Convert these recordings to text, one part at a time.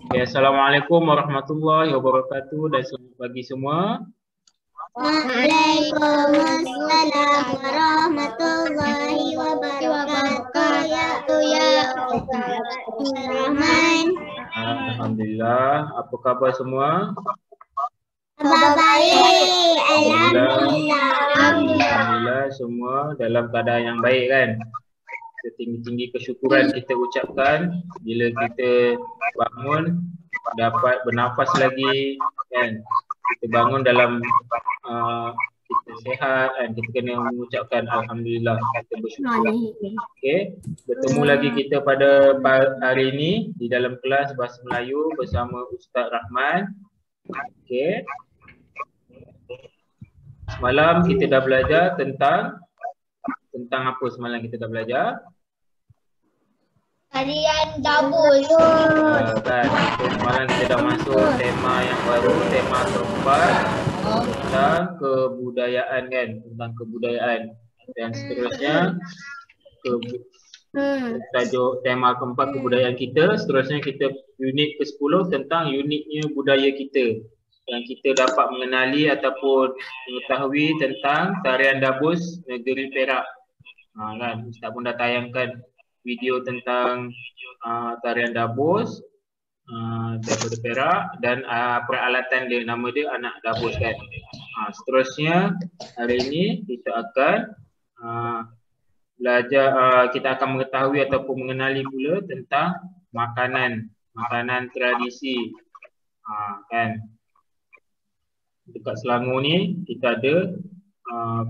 Ya, Assalamualaikum warahmatullahi wabarakatuh dan selamat pagi semua. Waalaikumsalam warahmatullahi wabarakatuh. Ya Rahman. Alhamdulillah. Apa khabar semua? Kabar baik. Alhamdulillah. Alhamdulillah semua dalam keadaan yang baik kan. Setinggi-tinggi kesyukuran kita ucapkan bila kita bangun dapat bernafas lagi kan. Kita bangun dalam kita sehat dan kita kena mengucapkan alhamdulillah, kita bersyukur. Okey, bertemu lagi kita pada hari ini di dalam kelas Bahasa Melayu bersama Ustaz Rahman. Okey. Semalam kita dah belajar tentang apa semalam kita dah belajar? Tarian gabus. Kan, semalam kita dah masuk tema yang baru, tema keempat tentang kebudayaan kan, tentang kebudayaan. Dan seterusnya tajuk tema keempat kebudayaan kita, seterusnya kita unit ke-10 tentang uniknya budaya kita. Yang kita dapat mengenali ataupun mengetahui tentang tarian dabus negeri Perak. Kan, Ustaz pun dah tayangkan video tentang tarian dabus daripada Perak dan peralatan dia, nama dia anak dabus kan. Seterusnya hari ini kita akan belajar, kita akan mengetahui ataupun mengenali pula tentang makanan tradisi. Kan, dekat Selangor ni kita ada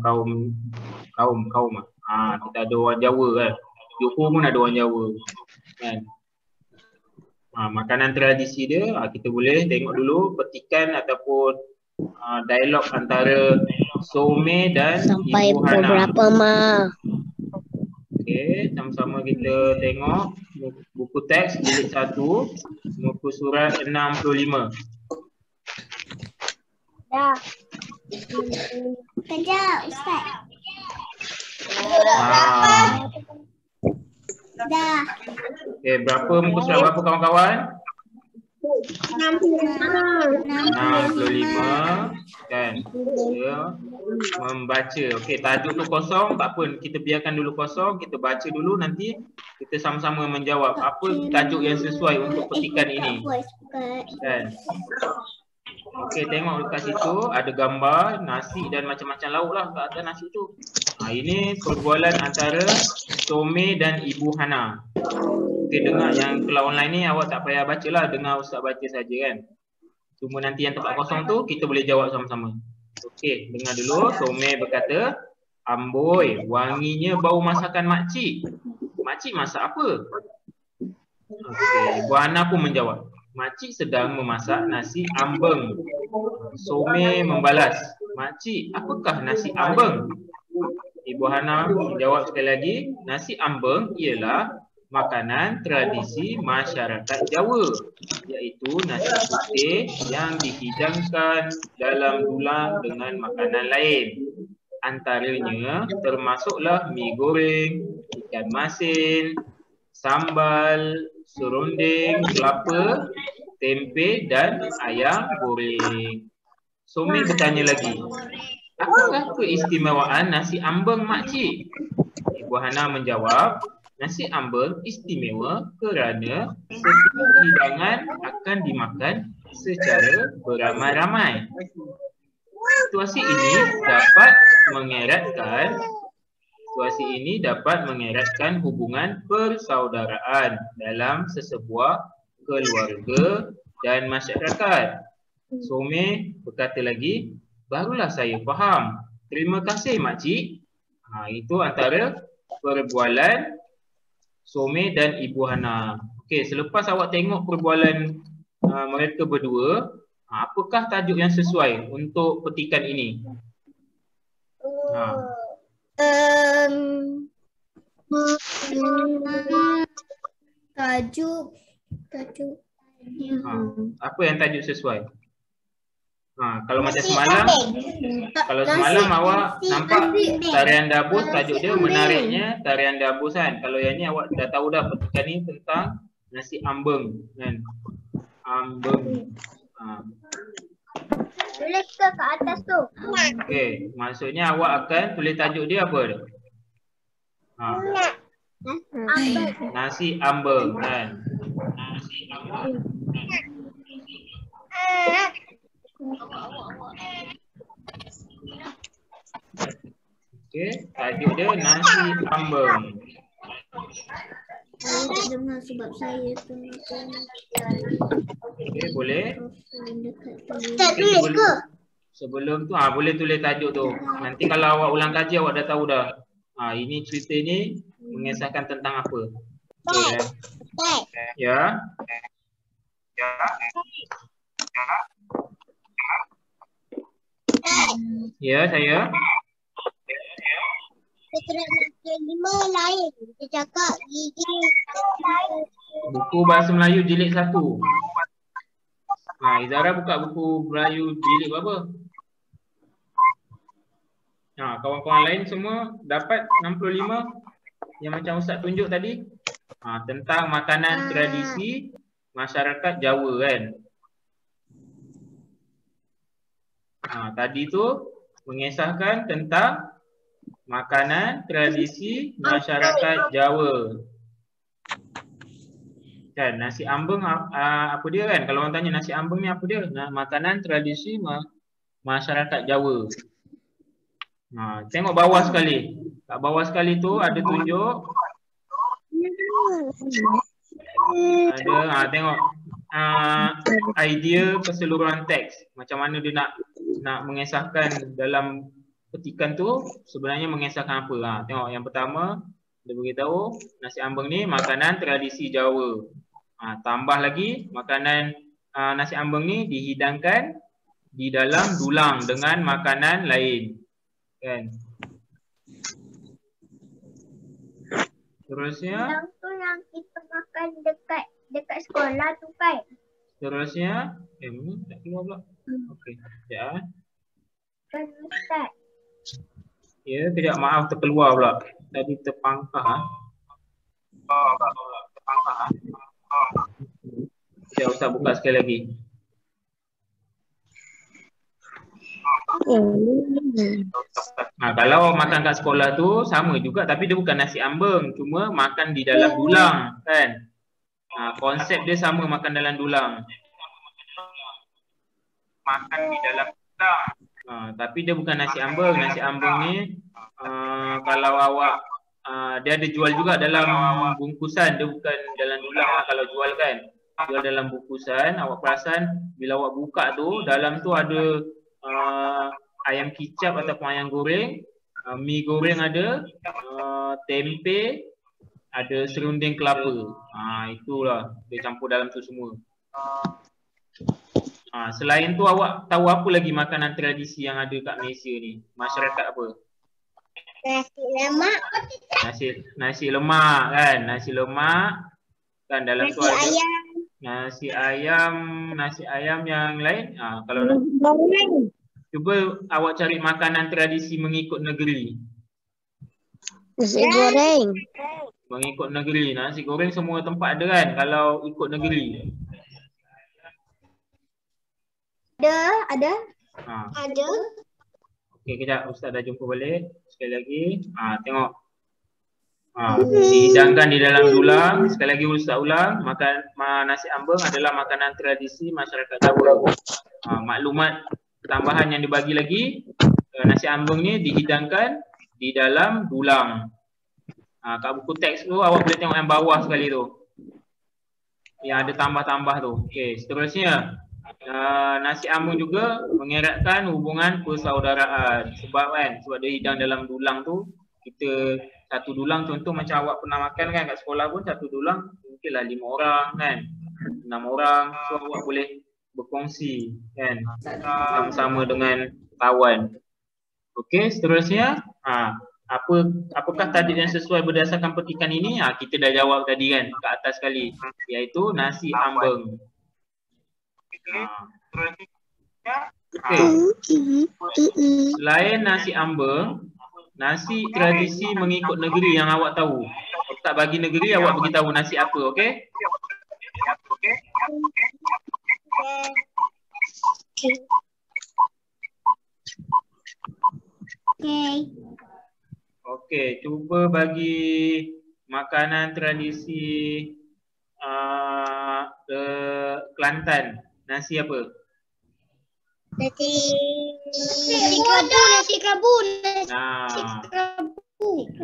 kaum kita ada orang Jawa kan. Johor pun ada orang Jawa kan. Makanan tradisi dia kita boleh tengok dulu petikan ataupun dialog antara Some dan Sampai Ibu Hana. beberapa Okey, sama-sama kita tengok buku teks jilid 1 muka surat 65. Dah. Kejap Ustaz. Dah. Okey, berapa muka surat berapa kawan-kawan? 65 kan. Dia membaca. Okey, tajuk tu kosong, tak apa, kita biarkan dulu kosong, kita baca dulu, nanti kita sama-sama menjawab apa tajuk yang sesuai untuk petikan ini. Kan. Okey, tengok dekat situ ada gambar nasi dan macam-macam lauk lah kat atas nasi tu. Ini perbualan antara Some dan Ibu Hana. Okey, dengar yang kelas online ni awak tak payah baca lah, dengar Ustaz baca saja kan. Cuma nanti yang tempat kosong tu kita boleh jawab sama-sama. Okey, dengar dulu. Some berkata, "Amboi, wanginya bau masakan makcik. Makcik masak apa?" Okey, Ibu Hana pun menjawab, "Makcik sedang memasak nasi ambeng." Some membalas, "Makcik, apakah nasi ambeng?" Ibu Hana menjawab sekali lagi, "Nasi ambeng ialah makanan tradisi masyarakat Jawa, iaitu nasi putih yang dihidangkan dalam dulang dengan makanan lain. Antaranya termasuklah mi goreng, ikan masin, sambal, serunding, kelapa, tempe dan ayam goreng." Some bertanya lagi, "Apakah keistimewaan nasi ambeng makcik?" Ibu Hana menjawab, "Nasi ambeng istimewa kerana setiap hidangan akan dimakan secara beramai-ramai. Situasi ini dapat mengeratkan hubungan persaudaraan dalam sesebuah keluarga dan masyarakat." Some berkata lagi, "Barulah saya faham. Terima kasih makcik." Itu antara perbualan Some dan Ibu Hana. Okey, selepas awak tengok perbualan mereka berdua, apakah tajuk yang sesuai untuk petikan ini? Tajuk. Apa yang tajuk sesuai? Kalau macam semalam, awak nampak tarian dabus, tajuk dia menariknya tarian dabus kan. Kalau yang ni awak dah tahu dah petikan ni tentang nasi ambeng kan. ambeng. Tulis ke atas tu. Okey, maksudnya awak akan tulis tajuk dia apa dia? Nasi ambeng kan. Nasi ambeng. Okey, tajuk dia nasi ambeng. Saya tak dengar sebab saya tengah Okey, boleh. Tak tulis ke? Sebelum tu boleh tulis tajuk tu. Nanti kalau awak ulang kaji awak dah tahu dah. Ini cerita ni mengisahkan tentang apa. Okay, ya. Ya, saya. Keterangan 5 lain. Dia cakap gigi. Buku Bahasa Melayu jilid 1. Izara buka buku Melayu jilid berapa? Kawan-kawan lain semua dapat 65 yang macam Ustaz tunjuk tadi. Tentang makanan tradisi masyarakat Jawa kan. Tadi tu mengisahkan tentang makanan tradisi masyarakat Jawa. Kan nasi ambeng apa dia kan? Kalau orang tanya nasi ambeng ni apa dia? Makanan tradisi masyarakat Jawa. Tengok bawah sekali. Kat bawah sekali tu ada tunjuk. Ada tengok idea keseluruhan teks. Macam mana dia nak mengisahkan dalam petikan tu sebenarnya mengisahkan apa. Tengok yang pertama dia beritahu nasi ambeng ni makanan tradisi Jawa. Tambah lagi makanan nasi ambeng ni dihidangkan di dalam dulang dengan makanan lain. Kan? Terusnya tu yang kita makan dekat sekolah tu kan. Terusnya ni tak keluar pula. Okey, sekejap. Kan Ustaz. Ya, tidak, maaf terkeluar pula. Tadi terpangkah. Sekejap Ustaz buka sekali lagi. Kalau makan kat sekolah tu sama juga tapi dia bukan nasi ambeng, cuma makan di dalam dulang kan. Konsep dia sama, makan dalam dulang. Makan di dalam dulang. Tapi dia bukan nasi ambeng. Nasi ambeng ni kalau awak dia ada jual juga dalam bungkusan, dia bukan dalam dulang kalau jual kan. Jual dalam bungkusan, awak perasan bila awak buka tu dalam tu ada ayam kicap ataupun ayam goreng, mi goreng ada, tempe, ada serunding kelapa. Itulah dia campur dalam tu semua. Selain tu awak tahu apa lagi makanan tradisi yang ada kat Malaysia ni? Masyarakat apa? Nasi lemak. Nasi lemak kan? Nasi lemak kan dalam tu ada nasi ayam yang lain. Kalau nak cuba awak cari makanan tradisi mengikut negeri. Nasi goreng. Mengikut negeri. Nasi goreng semua tempat ada kan kalau ikut negeri. Ada. Ada. Okey, kejap Ustaz dah jumpa balik. Sekali lagi. Tengok. Dihidangkan di dalam dulang. Sekali lagi Ustaz ulang. Nasi ambeng adalah makanan tradisi masyarakat Jawa. Maklumat tambahan yang dibagi lagi, nasi ambeng ni dihidangkan di dalam dulang. Kat buku teks tu awak boleh tengok yang bawah sekali tu. Yang ada tambah-tambah tu. Okey, seterusnya nasi ambeng juga mengeratkan hubungan persaudaraan. Sebab dia hidang dalam dulang tu, kita satu dulang contoh macam awak pernah makan kan kat sekolah pun satu dulang mungkinlah 5 orang kan. 6 orang, so awak boleh berkongsi kan sama-sama dengan kawan. Okey, seterusnya apakah tajuk yang sesuai berdasarkan petikan ini? Kita dah jawab tadi kan kat atas sekali, iaitu nasi ambeng. Okay. Selain nasi ambeng, nasi tradisi mengikut negeri yang awak tahu. Tak bagi negeri, awak beritahu nasi apa, okey? Okay. Okey, cuba bagi makanan tradisi Kelantan. Nasi apa? Nasi kerabu. Nah,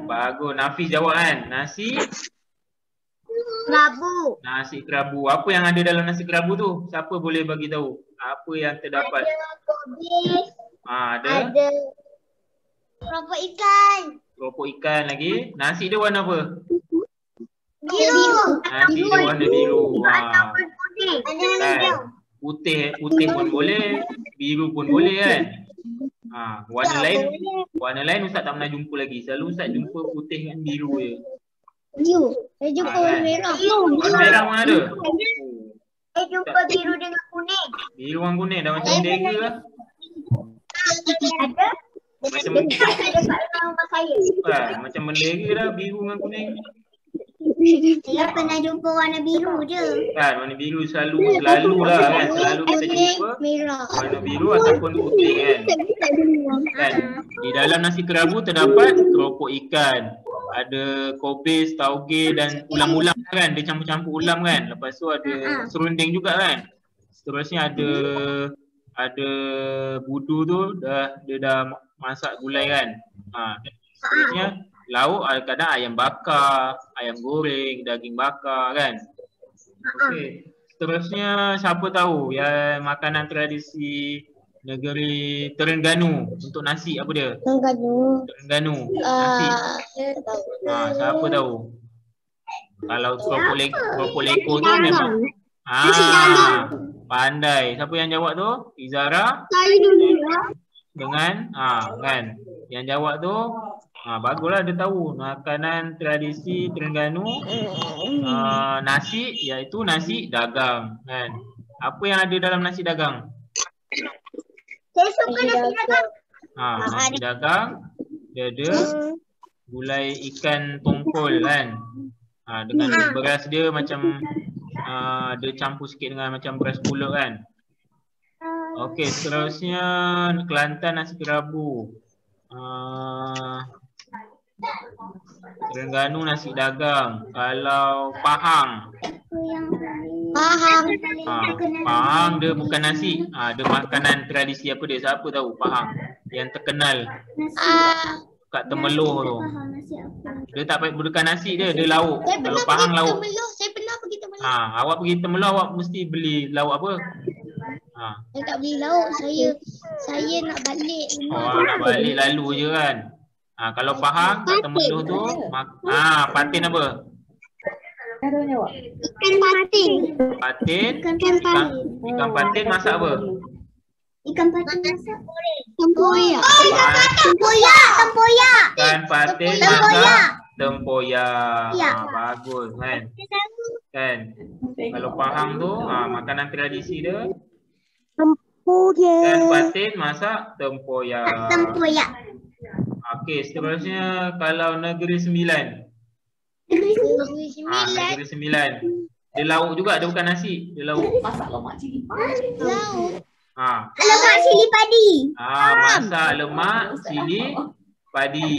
bagus. Nafis jawab kan? Nasi Kerabu. kerabu. Apa yang ada dalam nasi kerabu tu? Siapa boleh bagi tahu? Apa yang terdapat? Ada kobis. Ada Ada keropok ikan. keropok ikan lagi. Nasi dia warna apa? Biru. Nasi dia warna biru. Ada kuning. Ada hijau. Putih pun boleh, biru pun boleh kan? Warna lain Ustaz tak pernah jumpa lagi. Selalu Ustaz jumpa putih dengan biru je. Saya jumpa kan? merah. Warna merah mana ada? Saya jumpa biru dengan kuning. Biru dengan kuning dah macam bendera lah. Ada. Macam Dekat rumah saya. macam bendera dah biru dengan kuning. Saya pernah jumpa warna biru je. Kan warna biru selalu lah kan. Selalu kita jumpa Merah. warna biru ataupun putih kan. Kan di dalam nasi kerabu terdapat keropok ikan, ada kobis, tauge dan ulam-ulam kan. Dia campur-campur ulam kan. Lepas tu ada serunding juga kan. Seterusnya ada budu tu dia dah masak gulai kan. Seterusnya lauk kadang ayam bakar, ayam goreng, daging bakar kan. Okey. Seterusnya siapa tahu yang makanan tradisi negeri Terengganu untuk nasi apa dia? Terengganu. Nasi. Siapa tahu? Kalau keropok leko tu memang pandai. Siapa yang jawab tu? Izara? Saya dulu. Dengan kan. Yang jawab tu baguslah dia tahu makanan tradisi Terengganu nasi iaitu nasi dagang kan. Apa yang ada dalam nasi dagang? Saya suka nasi dagang. Nasi dagang dia ada gulai ikan tongkol kan. Dengan beras dia macam dia campur sikit dengan macam beras pulut kan. Okey, seterusnya Kelantan nasi kerabu. Terengganu nasi dagang. Kalau Pahang. Pahang dia bukan nasi. Dia makanan tradisi apa dia? Siapa tahu Pahang yang terkenal kat Temeloh tu. Dia tak bukan nasi dia lauk. Kalau Pahang lauk. Saya pernah pergi Temeloh. Awak pergi Temeloh awak mesti beli lauk apa? Saya tak beli lauk. Saya nak balik. Nak balik lalu je kan. Kalau Pahang kat Temeloh tu patin apa? Ikan patin. Ikan patin masak apa? Ikan patin masak Tempoyak. Ikan patin masak tempoyak. Bagus kan. Kan. Kalau Pahang tu makanan tradisi dia ikan patin masak tempoyak. Okey, seterusnya kalau Negeri Sembilan. Negeri Sembilan. Dia lauk juga, dia bukan nasi, dia lauk. Masak lemak cili. Lemak cili padi. Masak lemak cili padi.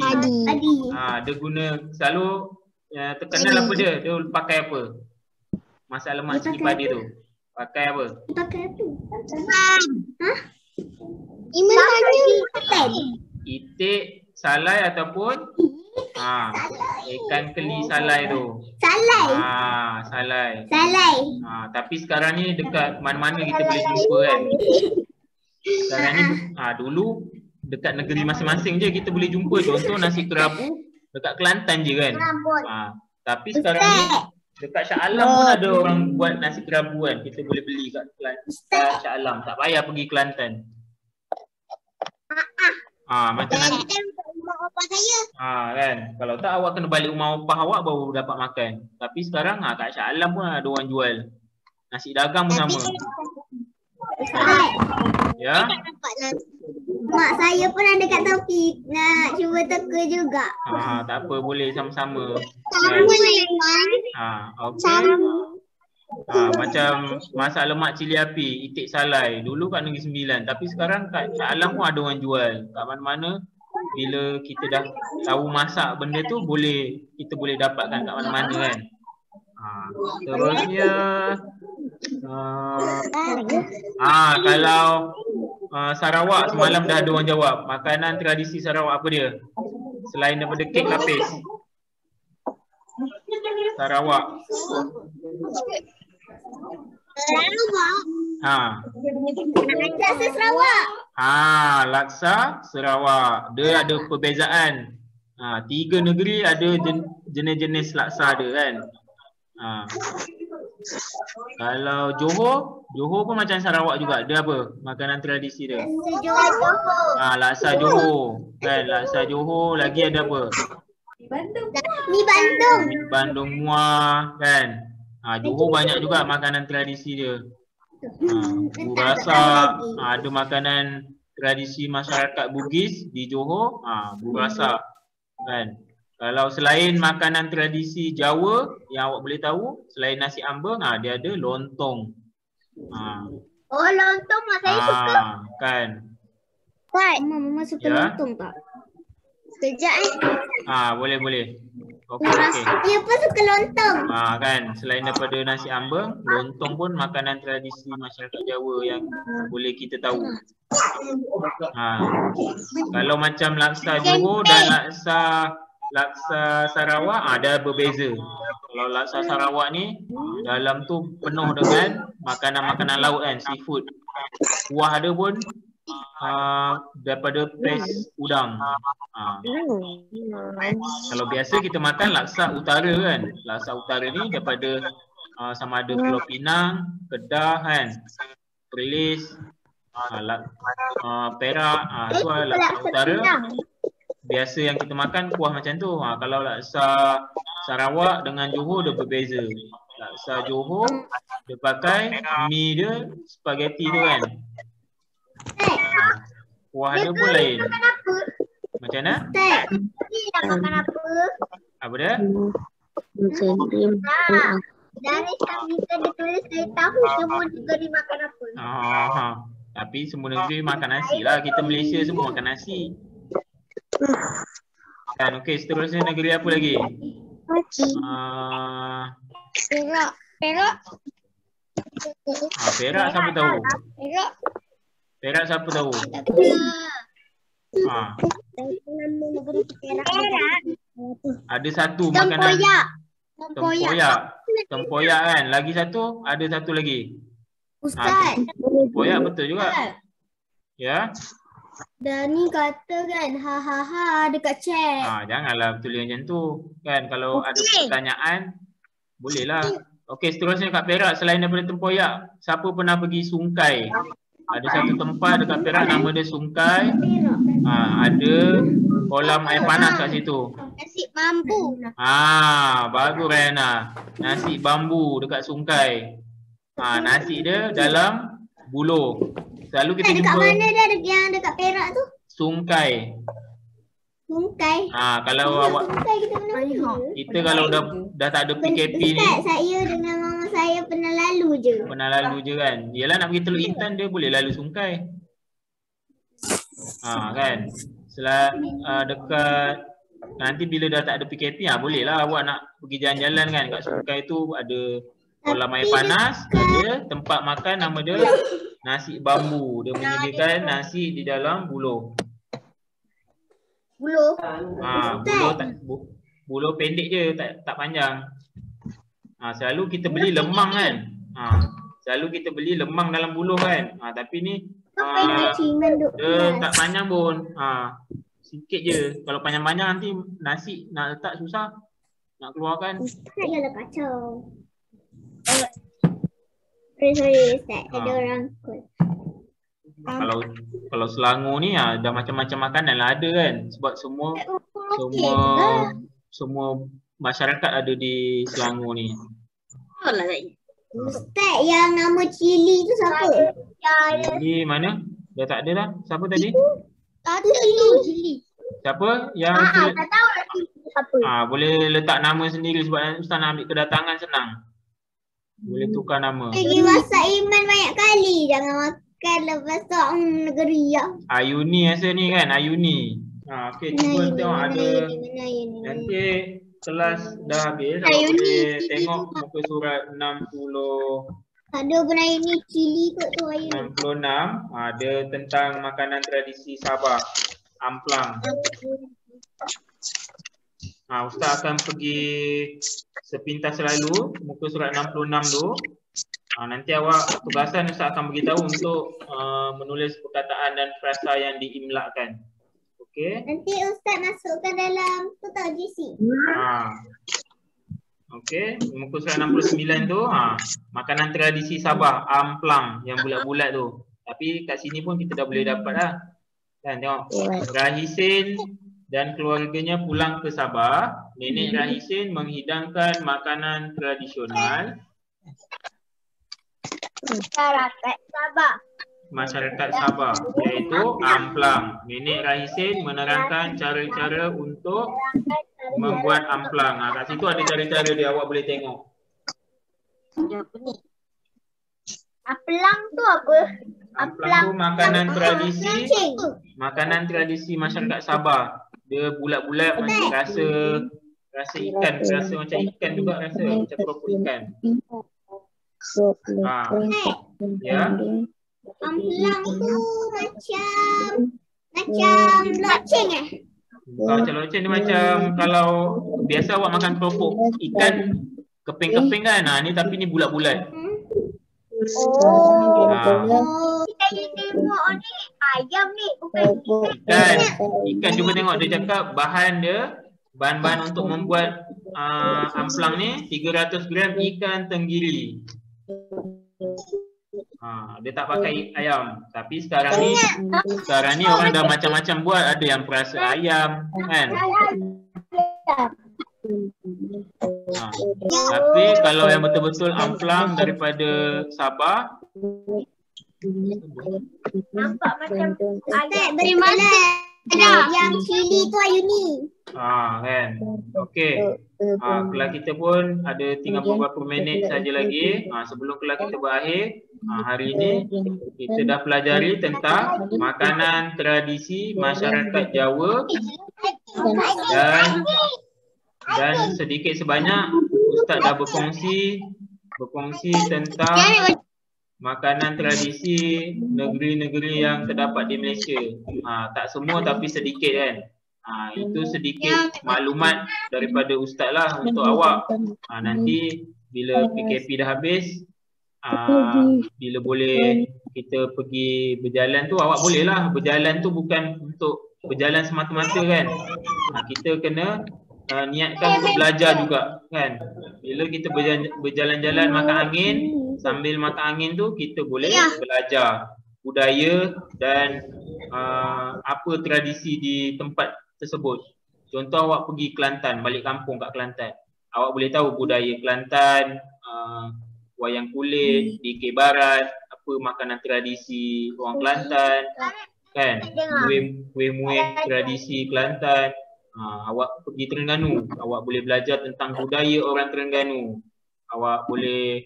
Dia guna selalu terkenal apa dia? Dia pakai apa? Masak lemak cili padi tu. Pakai apa? Itik salai ataupun ikan keli salai tu. Salai. Tapi sekarang ni dekat mana-mana kita boleh jumpa kan. Sekarang ni dulu dekat negeri masing-masing je kita boleh jumpa. Contoh nasi kerabu dekat Kelantan je kan. Tapi sekarang ni dekat Shah Alam pun ada orang buat nasi kerabu kan. Kita boleh beli kat Shah Alam. Tak payah pergi Kelantan. Macam nasi kan. Kalau tak awak kena balik rumah opah awak baru dapat makan. Tapi sekarang kat Shah Alam pun ada orang jual. Nasi dagang pun sama. Ya. Mak saya pun ada kat tepi nak cuba teka juga. Tak apa, boleh sama-sama. Okey. Macam masak lemak cili api, itik salai. Dulu kat Negeri Sembilan, tapi sekarang kat Shah Alam pun ada orang jual. Kat mana-mana bila kita dah tahu masak benda tu kita boleh dapatkan kat mana-mana kan. Terusnya kalau Sarawak semalam dah ada orang jawab. Makanan tradisi Sarawak apa dia? Selain daripada kek lapis. Sarawak. Laksa Sarawak. Laksa Sarawak. Dia ada perbezaan. 3 negeri ada jenis-jenis laksa dia kan. Kalau Johor pun macam Sarawak juga. Dia apa? Makanan tradisi dia. Laksa Johor. Kan, laksa Johor lagi ada apa? Mi Bandung. Bandung muah kan. Johor banyak juga makanan tradisi dia. Burasak, ada makanan tradisi masyarakat Bugis di Johor, burasak kan. Kalau selain makanan tradisi Jawa yang awak boleh tahu, selain nasi ambeng, dia ada lontong. Lontong mak saya suka. Kan. Mama suka lontong tak? Sekejap boleh. Okey. Dia pun suka lontong. Kan, selain daripada nasi ambeng, lontong pun makanan tradisi masyarakat Jawa yang boleh kita tahu. Kalau macam laksa Johor dan laksa Sarawak ada berbeza. Kalau laksa Sarawak ni dalam tu penuh dengan makanan-makanan laut kan, seafood. Kuah ada pun daripada paste udang. Kalau biasa kita makan laksa utara kan. Laksa utara ni daripada sama ada Pulau Pinang, Kedah kan, Perlis, Perak, tu laksa utara. Biasa yang kita makan kuah macam tu. Kalau laksa Sarawak dengan Johor dia berbeza. Laksa Johor dia pakai mi dia, spaghetti tu kan. Kuah dia pun lain. Macam mana? Ni nak makan apa? Apa dia? Dari kita ditulis saya tahu semua negeri makan apa. Tapi semua negeri makan nasi lah. Kita Malaysia semua makan nasi. Kan, okey, seterusnya negeri apa lagi? Perak. Perak siapa tahu? Perak siapa tahu? Ada satu makanan tempoyak kan. Lagi satu, ada satu lagi. Ustaz. Tempoyak betul juga. Ya. Dani kata kan dekat chat. Janganlah tulis macam tu. Kan kalau ada pertanyaan bolehlah. Okey, seterusnya kat Perak selain daripada tempoyak, siapa pernah pergi Sungkai? Ada satu tempat dekat Perak nama dia Sungkai. Ada kolam air panas kat situ. Nasi bambu. Bagus Rayana. Nasi bambu dekat Sungkai. Nasi dia dalam buluh. Selalu kita jumpa. Dekat mana dia yang dekat Perak tu? Sungkai. Kalau awak kita kalau dah tak ada PKP ni. Ustaz, saya dengan mama saya pernah lalu je. Kan. Yalah nak pergi Teluk Intan dia boleh lalu Sungkai. Kan. Dekat nanti bila dah tak ada PKP bolehlah awak nak pergi jalan-jalan kan. Kat Sungkai tu ada kolam air panas, ada tempat makan nama dia nasi bambu. Dia menyediakan nasi di dalam buluh. Buluh pendek je, tak panjang. Selalu kita beli lemang kan. Selalu kita beli lemang dalam buluh kan. Tapi ni dia tak panjang pun. Sikit je. Kalau panjang-panjang nanti nasi nak letak susah. Nak keluarkan. Yalah kacau. Sorry Ustaz, ada orang call. Kalau Selangor ni dah macam-macam makanan lah ada kan. Sebab semua masyarakat ada di Selangor ni. Ustaz, yang nama cili tu siapa? Cili mana? Dah tak ada dah. Siapa tadi? Tadi cili. Siapa? Yang tak tahu lah cili siapa. boleh letak nama sendiri sebab Ustaz nak ambil kedatangan senang. Boleh tukar nama. Pergi WhatsApp Iman banyak kali. Jangan makan lepas tu negeri ya. Ayuni rasa ni kan, Ayuni. Okey, cuba tengok ada. Nanti kelas dah habis, awak boleh tengok muka surat 60. Ada benayu ni cili kot tu Ayu. 66 ada tentang makanan tradisi Sabah, amplang. Ustaz akan pergi sepintas selalu muka surat 66 tu. Nanti awak tugasan Ustaz akan beritahu untuk menulis perkataan dan frasa yang diimlakkan. Okey. Nanti Ustaz masukkan dalam tu tahu GC. Okey, muka surat 69 tu makanan tradisi Sabah, amplang yang bulat-bulat tu. Tapi kat sini pun kita dah boleh dapat dah. Kan tengok. Rahisin dan keluarganya pulang ke Sabah. Nenek Rahisin menghidangkan makanan tradisional masyarakat Sabah, iaitu amplang. Nenek Rahisin menerangkan cara-cara untuk membuat amplang. Kat situ ada cara-cara dia, awak boleh tengok. Amplang tu apa? Amplang tu makanan tradisi masyarakat Sabah. Dia bulat-bulat macam rasa ikan, rasa macam ikan juga, rasa macam keropok ikan. Ya. Amplang tu macam loceng Macam loceng ni macam kalau biasa awak makan keropok ikan keping-keping kan. Ni tapi ni bulat-bulat. Kita tengok ni ayam ni bukan ikan cuba tengok dia cakap bahan-bahan untuk membuat amplang ni 300 gram ikan tenggiri. Dia tak pakai ayam. Tapi sekarang ni orang dah macam-macam buat. Ada yang perasa ayam kan. Tapi kalau yang betul-betul amplang daripada Sabah, nampak macam ayam. Yang cili tu Ayuni. Kan. Okey. Kelas kita pun ada tinggal beberapa minit saja lagi. Sebelum kelas kita berakhir, hari ini kita dah pelajari tentang makanan tradisi masyarakat Jawa dan sedikit sebanyak Ustaz dah berkongsi tentang makanan tradisi negeri-negeri yang terdapat di Malaysia. Tak semua tapi sedikit kan. Itu sedikit maklumat daripada Ustaz lah untuk awak. Nanti bila PKP dah habis, bila boleh kita pergi berjalan tu, awak boleh lah. Berjalan tu bukan untuk berjalan semata-mata kan. Kita kena niatkan untuk belajar juga kan. Bila kita berjalan-jalan makan angin, sambil makan angin tu kita boleh belajar budaya dan apa tradisi di tempat tersebut. Contoh awak pergi Kelantan, balik kampung kat Kelantan, awak boleh tahu budaya Kelantan, wayang kulit, DK Barat, apa makanan tradisi orang Kelantan kan, kuih-muih tradisi Kelantan. Awak pergi Terengganu, awak boleh belajar tentang budaya orang Terengganu. Awak boleh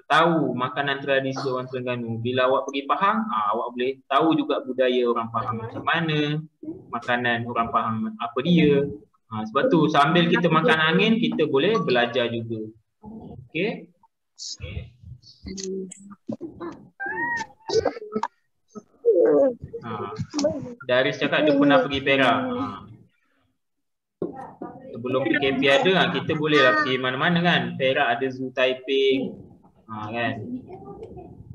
tahu makanan tradisi orang Terengganu. Bila awak pergi Pahang, awak boleh tahu juga budaya orang Pahang macam mana, makanan orang Pahang apa dia. Sebab tu sambil kita makan angin, kita boleh belajar juga. Okey. Daris cakap dia pernah pergi Perak. Sebelum PKP ada, kita bolehlah pergi mana-mana kan. Perak ada Zoo Taiping. Kan.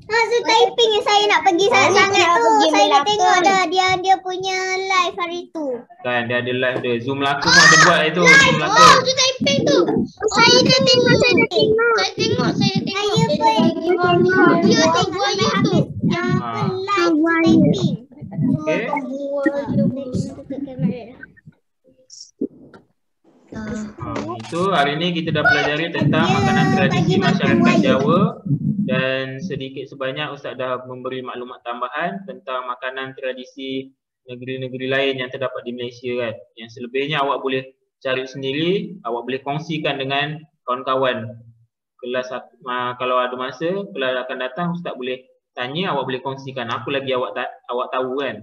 Zoo Taiping yang saya nak pergi sangat-sangat tu. Saya dah tengok dah dia punya live hari tu. Kan dia ada live dia. Zoo Melaka pun ada buat itu. Zoo Melaka. Zoo Taiping tu. Saya dah tengok. Saya pun dia tengok YouTube yang live Zoo Taiping. Okey. Itu hari ini kita dah pelajari tentang makanan tradisi masyarakat Jawa dan sedikit sebanyak Ustaz dah memberi maklumat tambahan tentang makanan tradisi negeri-negeri lain yang terdapat di Malaysia kan. Yang selebihnya awak boleh cari sendiri, awak boleh kongsikan dengan kawan-kawan kelas kalau ada masa kelas akan datang Ustaz boleh tanya, awak boleh kongsikan apa lagi awak tahu kan.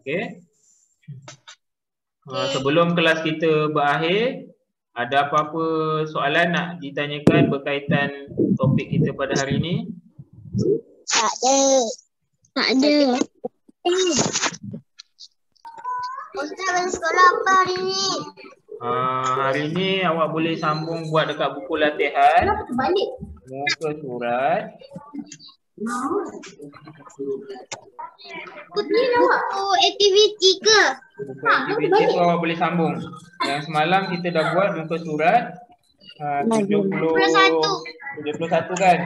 Okey. Sebelum kelas kita berakhir, ada apa-apa soalan nak ditanyakan berkaitan topik kita pada hari ini? Tak ada. Tak ada. Ustaz balik sekolah apa hari ni? Hari ni awak boleh sambung buat dekat buku latihan. Balik. Muka surat. Buku aktiviti ke? Buku aktiviti tu awak boleh sambung. Yang semalam kita dah buat muka surat 71 kan?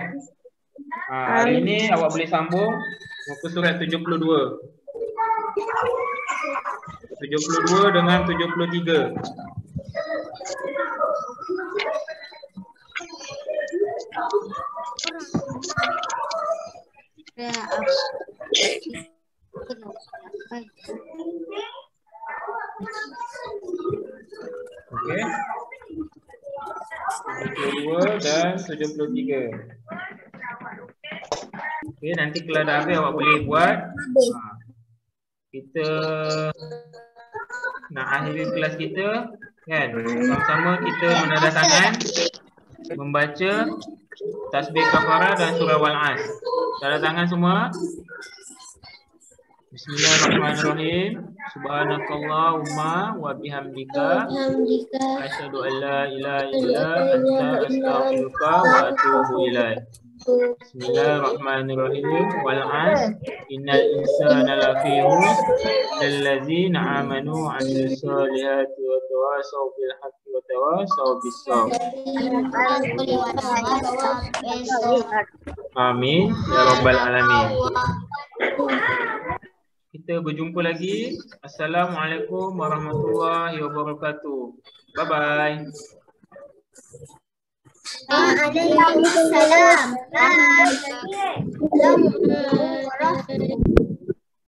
Hari ni awak boleh sambung muka surat 72. 72 dengan 73. Okey. 72 dan 73. Okey, nanti kalau dah habis awak boleh buat. Kita nak akhiri kelas kita kan. Sama-sama kita menadah tangan membaca tasbih kafarah dan surah Wal-As. Tanda tangan semua. Bismillahirrahmanirrahim. Subhanakallahumma wa bihamdika asyhadu an la ilaha illa anta astaghfiruka wa atubu ilaik. Bismillahirrahmanirrahim. Wal-'asr innal insana lafi khusr illallazina amanu wa 'amilus solihati wa tawasaw bil haqqi wa tawasaw bis sabr. Amin ya rabbal alamin. Kita berjumpa lagi. Assalamualaikum warahmatullahi wabarakatuh. Bye bye. Waalaikumsalam. Waalaikumsalam.